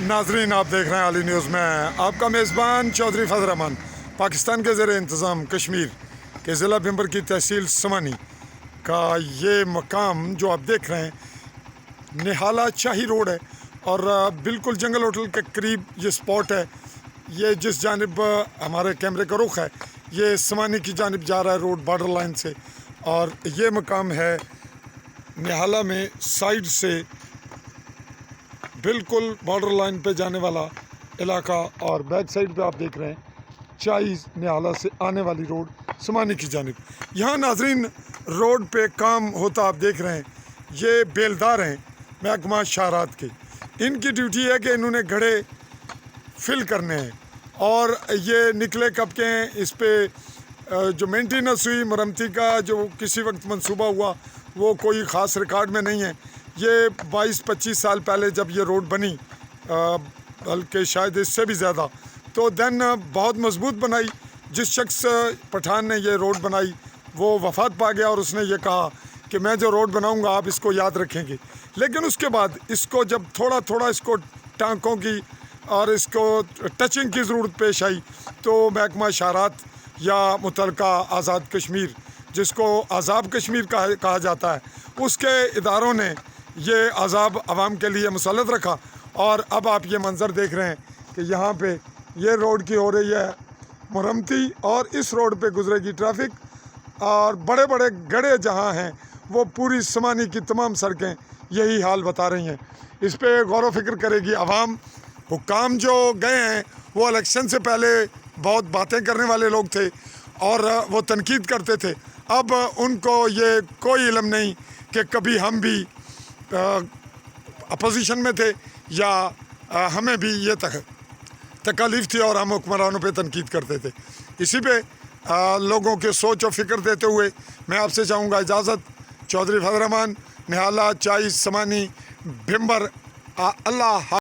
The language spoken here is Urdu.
ناظرین، آپ دیکھ رہے ہیں علی نیوز میں آپ کا میزبان چودھری فضل الرحمان۔ پاکستان کے زیر انتظام کشمیر کے ضلع بھمبر کی تحصیل سمانی کا یہ مقام جو آپ دیکھ رہے ہیں نہالہ چاہی روڈ ہے، اور بالکل جنگل ہوٹل کے قریب یہ سپاٹ ہے۔ یہ جس جانب ہمارے کیمرے کا رخ ہے یہ سمانی کی جانب جا رہا ہے روڈ بارڈر لائن سے، اور یہ مقام ہے نہالہ میں سائیڈ سے بالکل بارڈر لائن پہ جانے والا علاقہ، اور بیک سائیڈ پہ آپ دیکھ رہے ہیں چائیز نہالہ سے آنے والی روڈ سمانی کی جانب۔ یہاں ناظرین روڈ پہ کام ہوتا آپ دیکھ رہے ہیں، یہ بیلدار ہیں محکمہ شاہراہات کے۔ ان کی ڈیوٹی ہے کہ انہوں نے گھڑے فل کرنے ہیں، اور یہ نکلے کب کے ہیں، اس پہ جو مینٹیننس ہوئی مرمتی کا جو کسی وقت منصوبہ ہوا وہ کوئی خاص ریکارڈ میں نہیں ہے۔ یہ 22-25 سال پہلے جب یہ روڈ بنی، بلکہ شاید اس سے بھی زیادہ، تو دین بہت مضبوط بنائی۔ جس شخص پٹھان نے یہ روڈ بنائی وہ وفات پا گیا، اور اس نے یہ کہا کہ میں جو روڈ بناؤں گا آپ اس کو یاد رکھیں گے۔ لیکن اس کے بعد اس کو جب تھوڑا تھوڑا اس کو ٹانکوں کی اور اس کو ٹچنگ کی ضرورت پیش آئی، تو محکمہ شاہراہات یا متعلقہ آزاد کشمیر، جس کو عذاب کشمیر کہا جاتا ہے، اس کے اداروں نے یہ عذاب عوام کے لیے مسلط رکھا۔ اور اب آپ یہ منظر دیکھ رہے ہیں کہ یہاں پہ یہ روڈ کی ہو رہی ہے مرمتی، اور اس روڈ پہ گزرے گی ٹریفک، اور بڑے بڑے گڑھے جہاں ہیں وہ پوری سمانی کی تمام سڑکیں یہی حال بتا رہی ہیں۔ اس پہ غور و فکر کرے گی عوام۔ حکام جو گئے ہیں وہ الیکشن سے پہلے بہت باتیں کرنے والے لوگ تھے اور وہ تنقید کرتے تھے، اب ان کو یہ کوئی علم نہیں کہ کبھی ہم بھی اپوزیشن میں تھے یا ہمیں بھی یہ تکالیف تھی اور ہم حکمرانوں پہ تنقید کرتے تھے۔ اسی پہ لوگوں کے سوچ و فکر دیتے ہوئے میں آپ سے چاہوں گا اجازت۔ چودھری فضل الرحمان، نہالہ، چائیز، سمانی، بھمبر۔ اللہ